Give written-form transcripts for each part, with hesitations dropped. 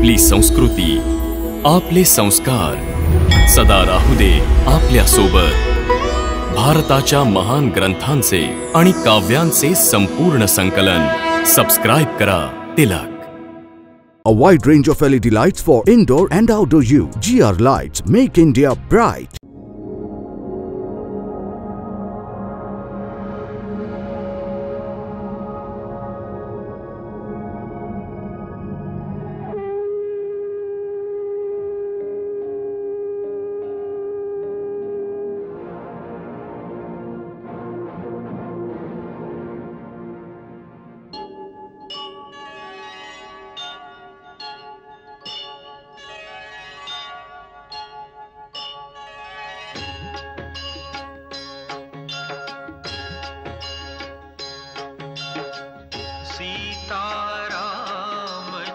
आपली संस्कृती, आपले संस्कार सदा राहू दे आपल्या सोबत। भारताच्या महान ग्रंथांचे आणि काव्यांचे संपूर्ण संकलन सबस्क्राइब करा Tilak. A wide range of LED lights for indoor and outdoor use. GR Lights make India bright.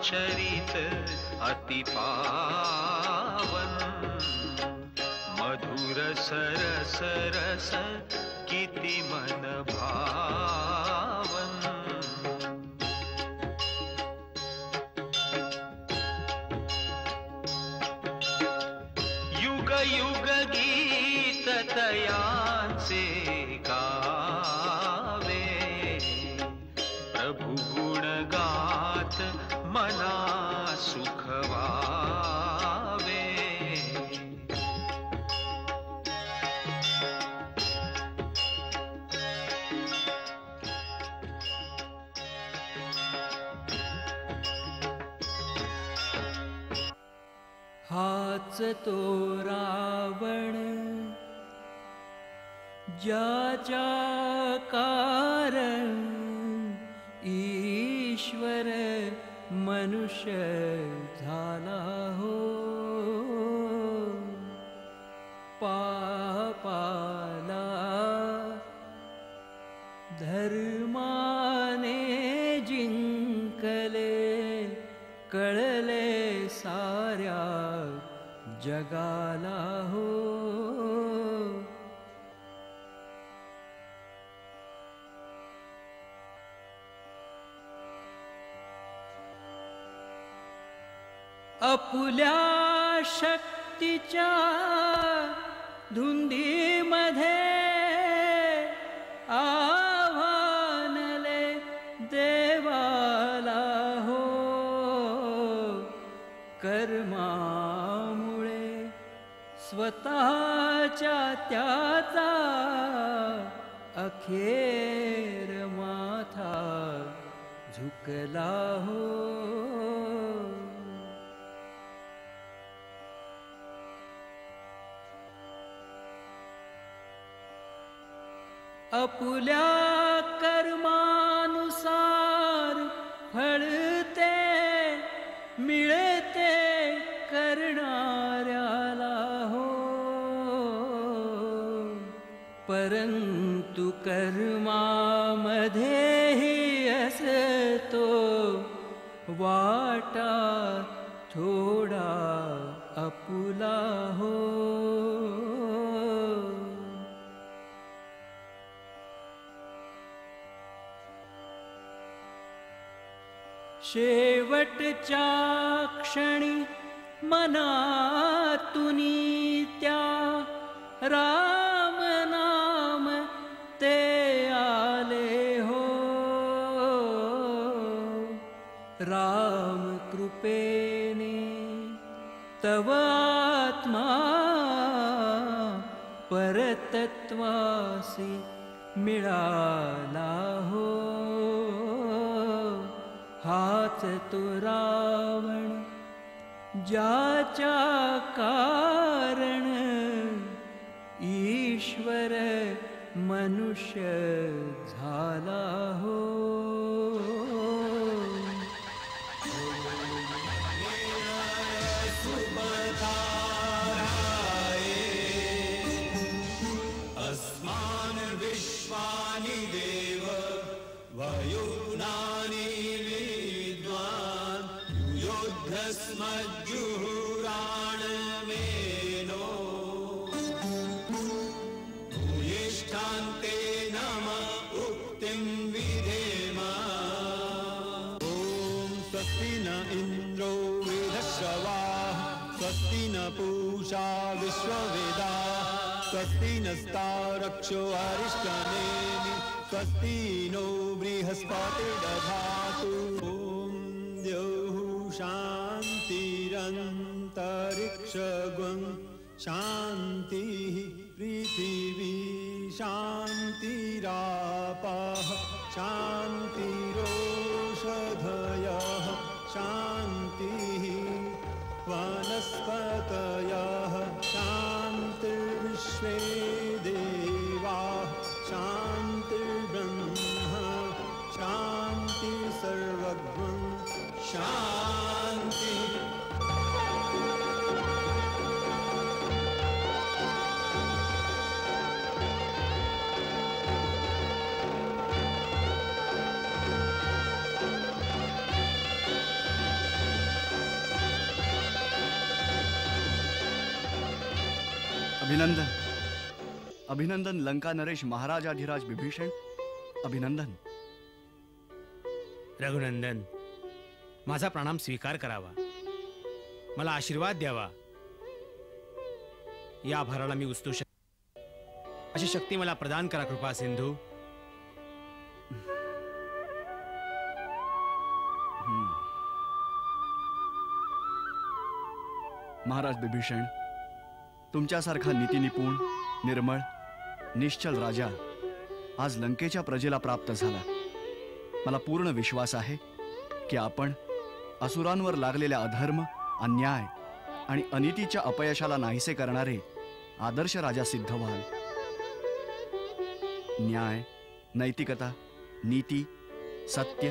चरित अति पावन, मधुर सरस रस किति मन भावन। युग युग गीत तयांचे गावे, प्रभु गुण गात मना सुख वावे। हाच तो रावण ज्याच्या कारण ईश्वर मनुष्य झाला हो। पापाला धर्माने जिंकले, कळले साऱ्या जगाला हो। अपुल्या शक्तीच्या धुंदीमध्ये आव्हानले देवाला हो। कर्मामुळे स्वतःच्या त्याचा अखेर माथा झुकला हो। अपुल्या कर्मानुसार फळते मिळते करणाऱ्याला हो। परंतु कर्मामध्येही असतो वाटा थोडा अपुला हो। शेवटच्या क्षणी मनातुनी त्या राम नाम ते आले हो। राम कृपेने तव आत्मा परतत्वासी मिळाला हो। हाच तो रावण ज्याच्या कारण ईश्वर मनुष्य झाला हो। अस्मान विश्वानि देव वयुनानि स्मज्जुराणमेनो भूयिष्ठान्ते नम उक्तिं विधेम। ॐ स्वस्ति स्वस्ति न इन्द्रो वृद्धश्रवाः स्वस्ति न पूषा विश्ववेदाः स्वस्ति नस्तारक्षो अरिष्टनेमि स्वस्ति नो बृहस्पतिर्दधातु ॐ द्यौः शान्तिरन्तरिक्षगुं शान्तिः पृथिवी शान्तिरापः शान्तिरोषधयः शान्तिः वनस्पतयः शान्तिर्विश्वे देवाः शान्तिर्ब्रह्म शान्तिर्सर्वज्ञं शान्तिः। अभिनंदन अभिनंदन लंका नरेश महाराजाधिराज विभीषण अभिनंदन। रघुनंदन, माझा प्रणाम स्वीकार करावा, मला आशीर्वाद द्यावा। या भाराला मी उचलू अशी शक्ती मला प्रदान करा कृपा सिंधू। महाराज विभीषण, तुमच्यासारखा नीतिनिपुण निर्मळ निश्चल राजा आज लंकेच्या प्रजेला प्राप्त झाला। मला पूर्ण विश्वास आहे की आपण असुरांवर लागलेल्या अधर्म अन्याय आणि अनितीच्या अपयशाला नाहीसे करणारे आदर्श राजा सिद्ध व्हाल। न्याय नैतिकता नीती सत्य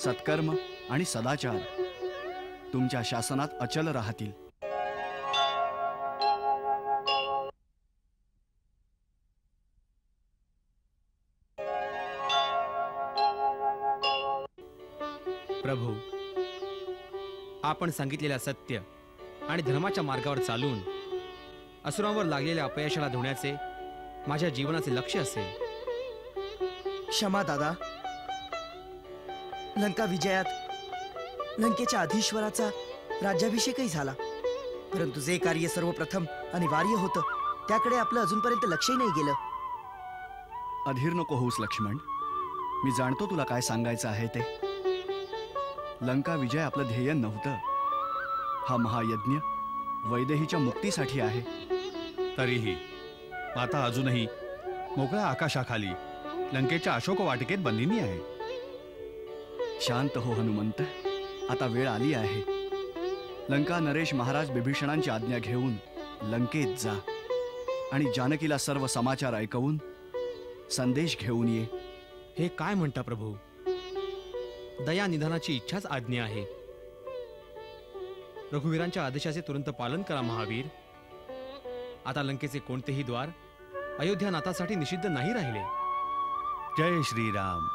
सत्कर्म आणि सदाचार तुमच्या शासनात अचल राहतील। प्रभू, आपण सांगितलेल्या सत्य आणि धर्माच्या मार्गावर चालून असुरांवर लागलेल्या अपयशाला धुण्याचे माझ्या जीवनाचे लक्ष्य असेल। क्षमा दादा, लंका विजयात लंकेच्या अधीश्वराचा राज्याभिषेकही झाला, परंतु जे कार्य सर्वप्रथम अनिवार्य होतं त्याकडे आपलं अजूनपर्यंत लक्षही नाही गेलं। अधीर नको होऊस लक्ष्मण, मी जाणतो तुला काय सांगायचं आहे ते। लंका विजय आपलं ध्येय नव्हतं, हा महायज्ञ वैदेहीच्या मुक्तीसाठी आहे। तरीही माता अजूनही मोकळ्या आकाशाखाली लंकेच्या अशोक वाटिकेत बंदिनी आहे। शांत हो हनुमंत, आता वेळ आली आहे। लंका नरेश महाराज विभीषणांची आज्ञा घेऊन लंकेत जा आणि जानकीला सर्व समाचार ऐकवून संदेश घेऊन ये। हे काय म्हणता प्रभू? दया निधानाची इच्छाच आज्ञा आहे। रघुवीरांच्या आदेशाचे तुरंत पालन करा महावीर। आता लंकेचे कोणतेही द्वार अयोध्या नाथासाठी निषिद्ध नाही राहिले। जय श्रीराम।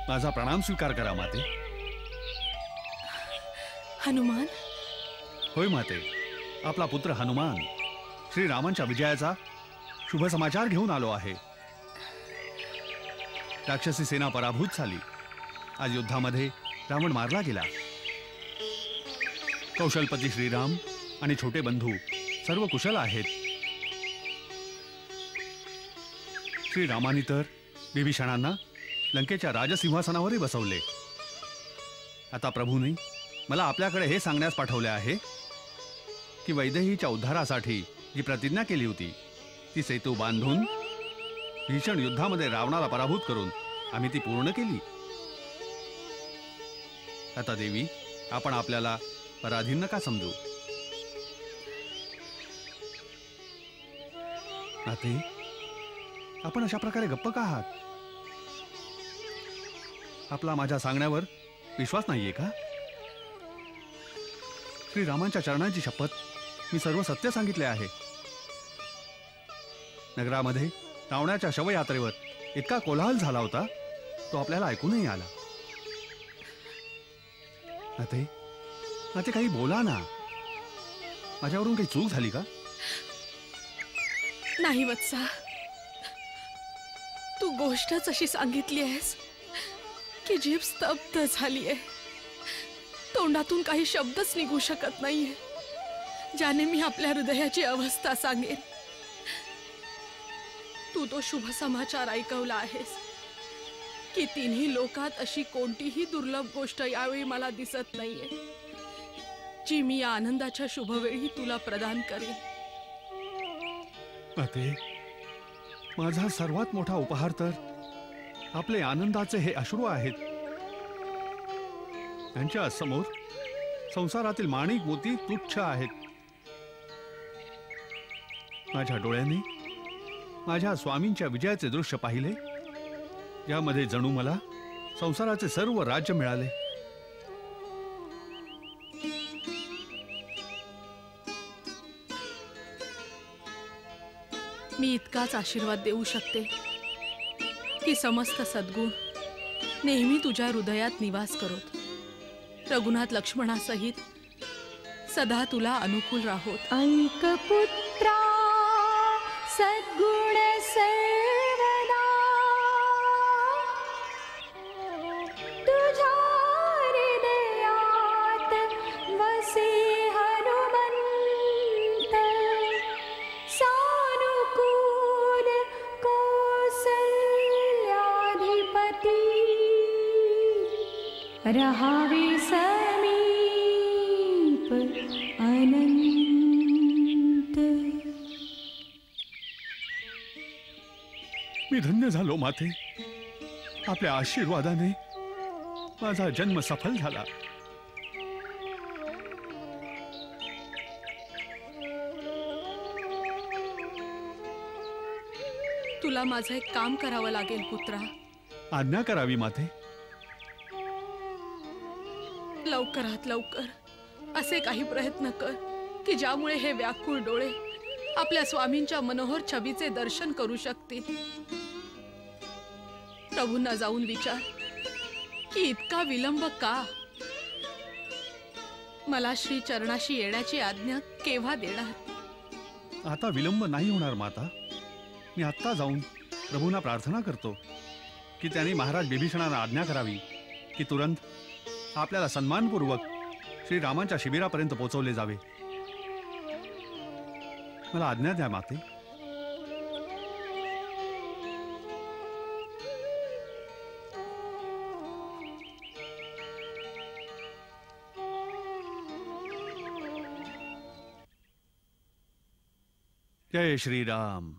माझा प्रणाम स्वीकार करा माते। हनुमान। होय माते, आपला पुत्र हनुमान श्रीरामांच्या विजयाचा शुभ समाचार घेऊन आलो आहे। राक्षसी सेना पराभूत झाली। आज युद्धामध्ये रावण मारला गेला। कौशलपती श्रीराम आणि छोटे बंधू सर्व कुशल आहेत। श्रीरामांनी तर विभीषणांना लंकेच्या राजसिंहासनावरही बसवले। आता प्रभूंनी मला आपल्याकडे हे सांगण्यास पाठवले आहे की वैदेहीच्या उद्धारासाठी जी प्रतिज्ञा केली होती ती सेतू बांधून भीषण युद्धामध्ये रावणाला पराभूत करून आम्ही ती पूर्ण केली। आता देवी, आपण आपल्याला पराधीन नका समजू। नाते, आपण अशा प्रकारे गप्प का आहात? आपला माझ्या सांगण्यावर विश्वास नाहीये का? श्रीरामांच्या चरणांची शपथ, मी सर्व सत्य सांगितले आहे। नगरामध्ये रावणाच्या शवयात्रेवर इतका कोलाहल झाला होता, तो आपल्याला ऐकूनही आला। नाते, काही बोला ना। माझ्यावरून काही चूक झाली का? नाही वत्सा, तू गोष्टच अशी सांगितली आहेस की जीभ स्तब्ध झाली आहे. तोंडातून काही शब्दच निघू शकत नाहीये ज्याने मी आपल्या हृदयाची अवस्था सांगेन. तू तो शुभ समाचार ऐकवला आहेस की तिन्ही लोकात अशी कोणतीही दुर्लभ गोष्ट यावेळी मला दिसत नाहीये जी मी या आनंदाच्या शुभवेळी तुला प्रदान करेन. माते, माझा सर्वात मोठा उपहार तर आपले आनंदाचे हे अश्रू आहेत. त्यांच्या समोर संसारातील माणिक मोती तुच्छ आहेत. माझ्या डोळ्यांनी माझ्या स्वामींच्या विजयाचे दृश्य पाहिले, ज्यामध्ये जणू मला संसाराचे सर्व राज्य मिळाले. मी इतकाच आशीर्वाद देऊ शकते की समस्त सद्गुण नेहमी तुझ्या हृदयात निवास करोत. रघुनाथ लक्ष्मणासहित सदा तुला अनुकूल राहोत. अंकपुत्रा सद्गुण सर्वदा तुझ्या हृदयात वसे हनुमंत. सानुकूल कौसल्याधिपती रहावे समीप अनंत. मी धन्य झालो माते. आपल्या आशीर्वादाने माझा जन्म सफल झाला. तुला माझं एक काम करावं लागेल पुत्रा. आज्ञा करावी माते. लवकरात लवकर असे काही प्रयत्न कर की ज्यामुळे हे व्याकुळ डोळे आपल्या स्वामींच्या मनोहर छबीचे दर्शन करू शकतील. प्रभूंना जाऊन विचार की इतका विलंब का? मला श्री चरणाशी येण्याची आज्ञा केव्हा देणार? आता विलंब नाही होणार माता. मी आत्ता जाऊन प्रभूंना प्रार्थना करतो की त्यांनी महाराज बिभीषणांना आज्ञा करावी की तुरंत आपल्याला सन्मानपूर्वक श्रीरामांच्या शिबिरापर्यंत पोहोचवले जावे. मला आज्ञा द्या माते. जय श्रीराम.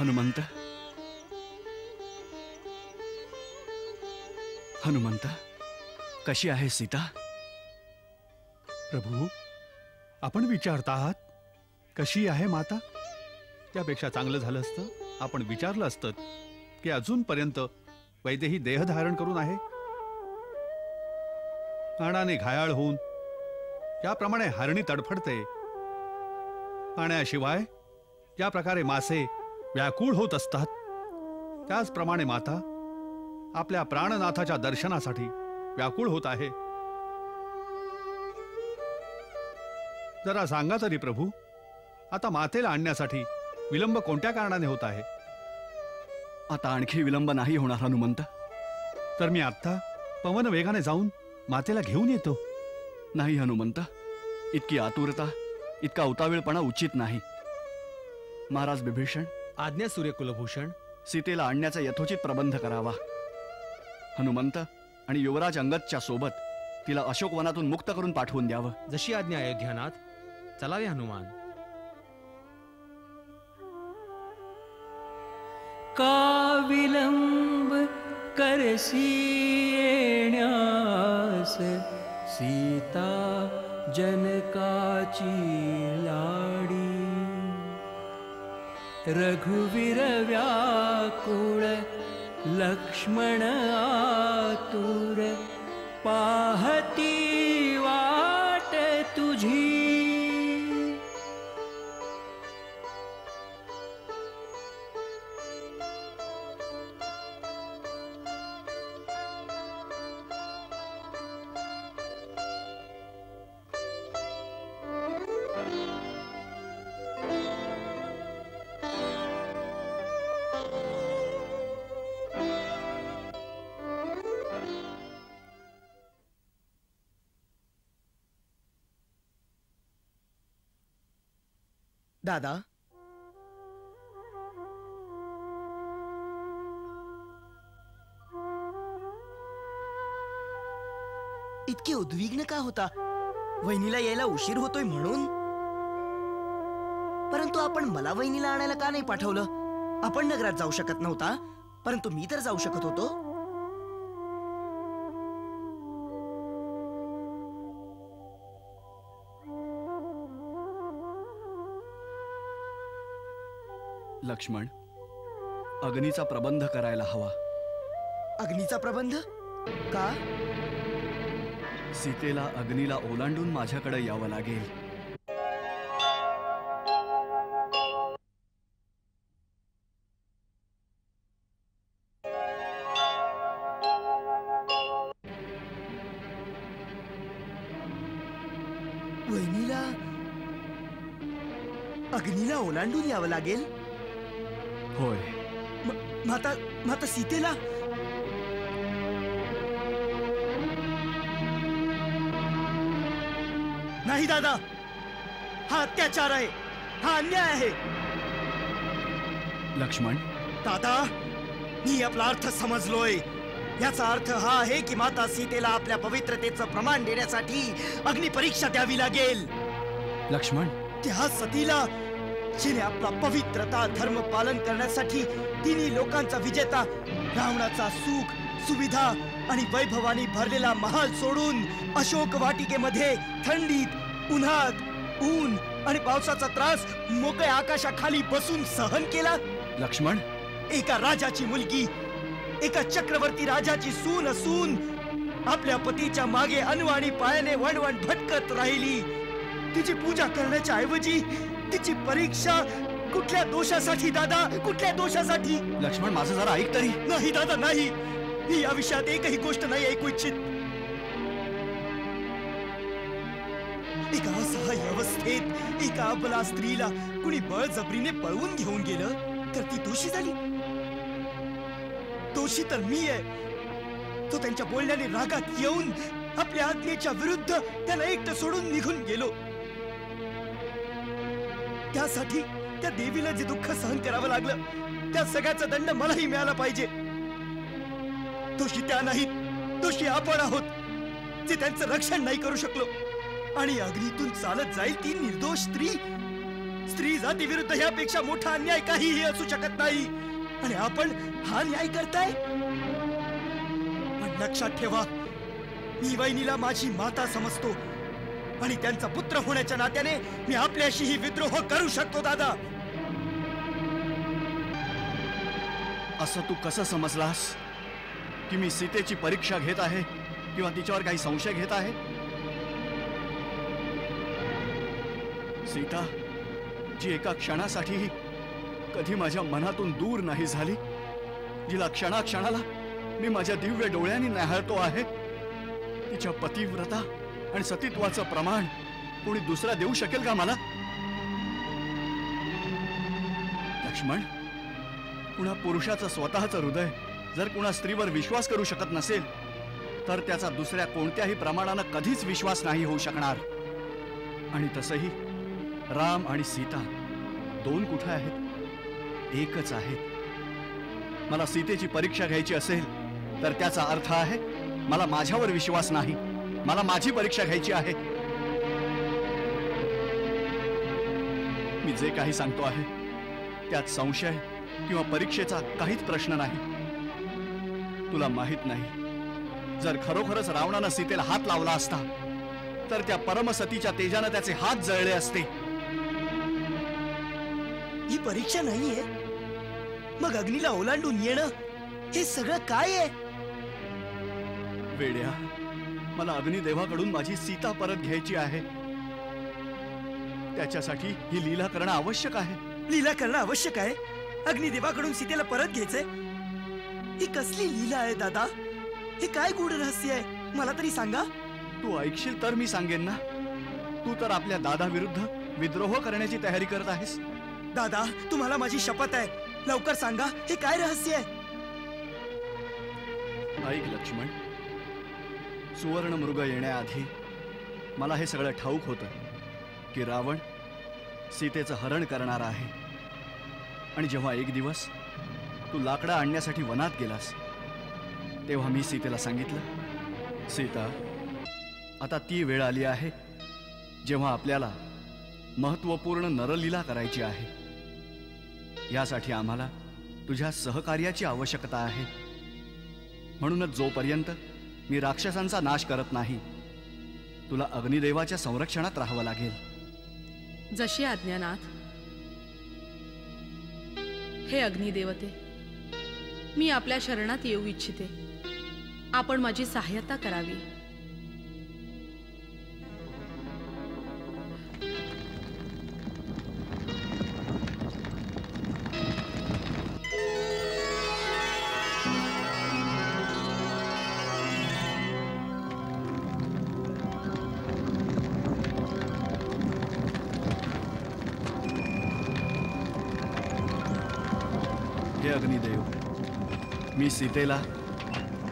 हनुमंत, हनुमंत, कशी आहे सीता? प्रभू, आपण विचारता आहात कशी आहे माता? त्यापेक्षा चांगलं झालं असतं आपण विचारलं असतं की अजूनपर्यंत वैदेही देहधारण करून आहे. प्राणाने घायाळ होऊन ज्याप्रमाणे हरणी तडफडते, पाण्याशिवाय ज्या प्रकारे मासे व्याकुळ होत असतात, त्याचप्रमाणे माता आपल्या प्राणनाथाच्या दर्शनासाठी व्याकुळ होत आहे. जरा सांगा तरी प्रभू, आता मातेला आणण्यासाठी विलंब कोणत्या कारणाने होत आहे? आता आणखी विलंब नाही होणार हनुमंत. तर मी आत्ता पवन वेगाने जाऊन मातेला घेऊन येतो. नाही हनुमंत, इतकी आतुरता, इतका उतावीळपणा उचित नाही. महाराज बिभीषण, आज्ञा सूर्यकुलभूषण. सीतेला आणण्याचा यथोचित प्रबंध करावा. हनुमंत आणि युवराज अंगदच्या सोबत तिला अशोकवनातून मुक्त करून पाठवून द्यावं. जशी आज्ञा अयोध्यानाथ. चलावे हनुमान. का विलंब करसी येण्यास सीता जनकाची लाडी. रघुवीर व्याकुळ लक्ष्मण आतुर पाहती वाट तुझी. दादा, इतके उद्विग्न का होता? वहिनीला यायला उशीर होतोय म्हणून? परंतु आपण मला वहिनीला आणायला का नाही पाठवलं? आपण नगरात जाऊ शकत नव्हता, परंतु मी तर जाऊ शकत होतो. लक्ष्मण, अग्नीचा प्रबंध करायला हवा. अग्नीचा प्रबंध का? सीतेला अग्नीला ओलांडून माझ्याकडे यावं लागेल. वहिनीला अग्नीला ओलांडून यावं लागेल? होय. माता सीतेला? नाही दादा, हा अत्याचार आहे, हा अन्याय आहे. लक्ष्मण, दादा, मी आपला अर्थ समजलोय. याचा अर्थ हा आहे की माता सीतेला आपल्या पवित्रतेचं प्रमाण देण्यासाठी अग्निपरीक्षा द्यावी लागेल. लक्ष्मण, त्या सतीला जिने आपला पवित्रता धर्म पालन करण्यासाठी तिन्ही लोकांचा विजेता रावणाचा सुख सुविधा आणि वैभवानी भरलेला महाल सोडून अशोक वाटिकेमध्ये थंडीत उन्हात ऊन आणि पावसाचा त्रास मोकळ्या आकाशाखाली बसून सहन केला. लक्ष्मण, एका राजाची मुलगी, एका चक्रवर्ती राजाची सून असून आपल्या पतीच्या मागे अनवाणी पायाने वणवण भटकत राहिली. तिची पूजा करण्याच्या ऐवजी तिची परीक्षा कुठल्या दोषासाठी दादा, कुठल्या दोषासाठी? लक्ष्मण, माझं जरा ऐक तरी. नाही दादा, नाही. मी या विषयात एकही गोष्ट नाही ऐकू इच्छित. एका असहाय्य अवस्थेत एका अबला स्त्रीला कुणी बळजबरीने पळवून घेऊन गेलं तर ती दोषी झाली. दोषी तर मी आहे. तो त्यांच्या बोलण्याने रागात येऊन आपल्या आज्ञेच्या विरुद्ध त्याला एकटं सोडून निघून गेलो. त्यासाठी त्या देवीला जे दुःख सहन करावं लागलं त्या सगळ्याचा दंड मलाही मिळाला पाहिजे. दोषी त्या नाहीत, दोषी आपण आहोत जे त्यांचं रक्षण नाही करू शकलो. आणि अग्नीतून चालत जाईल ती निर्दोष स्त्री. स्त्री जाती विरुद्ध यापेक्षा मोठा अन्याय काहीही असू शकत नाही. आणि आपण हा न्याय करताय. पण लक्षात ठेवा, मी वहिनीला माझी माता समजतो आणि त्यांचा पुत्र होण्याच्या नात्याने मी आपल्याशीही विद्रोह करू शकतो. दादा, असं तू कसं समजलास की मी सीतेची परीक्षा घेत आहे किंवा तिच्यावर काही संशय घेत आहे? सीता, जी एका क्षणासाठीही कधी माझ्या मनातून दूर नाही झाली, जिला क्षणाक्षणाला मी माझ्या दिव्य डोळ्यांनी न्याहाळतो आहे, तिच्या पतिव्रता आणि सतीत्वाचं प्रमाण कोणी दुसरा देऊ शकेल का मला? लक्ष्मण, कुणा पुरुषाचं स्वतःचं हृदय जर कुणा स्त्रीवर विश्वास करू शकत नसेल तर त्याचा दुसऱ्या कोणत्याही प्रमाणानं कधीच विश्वास नाही होऊ शकणार. आणि तसंही राम आणि सीता दोन कुठे आहेत? एकच आहेत. मला सीतेची परीक्षा घ्यायची असेल तर त्याचा अर्थ आहे मला माझ्यावर विश्वास नाही, मला माझी परीक्षा घ्यायची आहे. मी जे काही सांगतो आहे त्यात संशय किंवा परीक्षेचा काहीच प्रश्न नाही. तुला माहित नाही, जर खरोखरच रावणानं सीतेला हात लावला असता तर त्या परमसतीच्या तेजानं त्याचे हात जळले असते. ही परीक्षा नाहीये. मग अग्नीला ओलांडून येणं हे सगळं काय आहे? वेड्या, मला अग्निदेवाकडून माझी सीता परत घ्यायची आहे. त्याच्यासाठी ही लीला करणं आवश्यक आहे. लीला करणं आवश्यक आहे? अग्निदेवाकडून सीतेला परत घ्यायचंय? ही कसली लीला आहे दादा? हे काय गूढ रहस्य आहे? मला तरी सांगा. तू ऐकशील तर मी सांगेन ना. तू तर आपल्या दादा विरुद्ध विद्रोह करण्याची तयारी करत आहेस. दादा, तुम्हाला माझी शपथ आहे, लवकर सांगा, हे काय रहस्य आहे? ऐक लक्ष्मण, सुवर्ण मृग येण्याआधी मला हे सगळं ठाऊक होतं की रावण सीतेचं हरण करणार आहे. आणि जेव्हा एक दिवस तू लाकडं आणण्यासाठी वनात गेलास तेव्हा मी सीतेला सांगितलं, सीता, आता ती वेळ आली आहे जेव्हा आपल्याला महत्त्वपूर्ण नरलीला करायची आहे. यासाठी आम्हाला तुझ्या सहकार्याची आवश्यकता आहे. म्हणूनच जोपर्यंत मी राक्षसांचा नाश करत नाही तुला अग्निदेवाच्या संरक्षणात राहावं लागेल. जशी आज्ञानाथ. हे अग्निदेवते, मी आपल्या शरणात येऊ इच्छिते. आपण माझी सहाय्यता करावी. हे अग्निदेव, मी सीतेला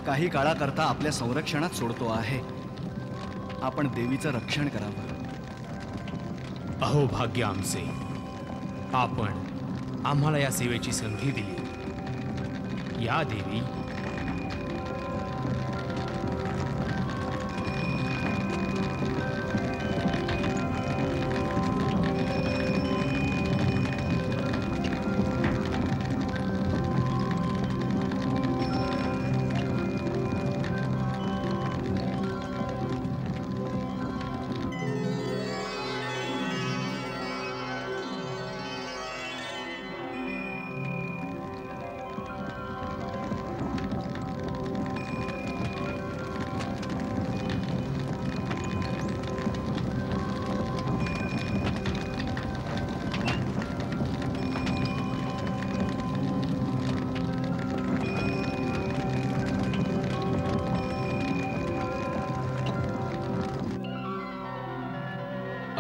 काही काळाकरता आपल्या संरक्षणात सोडतो आहे. आपण देवीचं रक्षण करावं. अहो भाग्य आमचे, आपण आम्हाला या सेवेची संधी दिली. या देवी.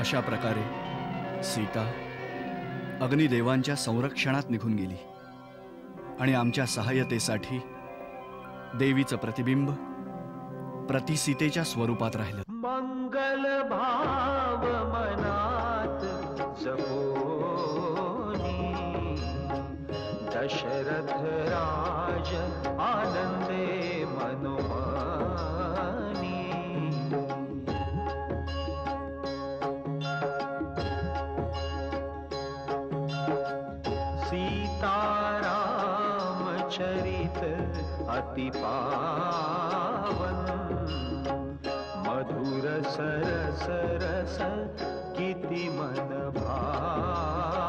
अशा प्रकारे सीता अग्निदेवांच्या संरक्षणात निघून गेली आणि आमच्या सहाय्यतेसाठी देवीचं प्रतिबिंब प्रतिसीतेच्या स्वरूपात राहिलं. मंगल भाव मनात जपोनी दशरथ राज आनंदे मनोमानी. सीताराम चरित अति पावन मधुर सरस रस किति मन भावन.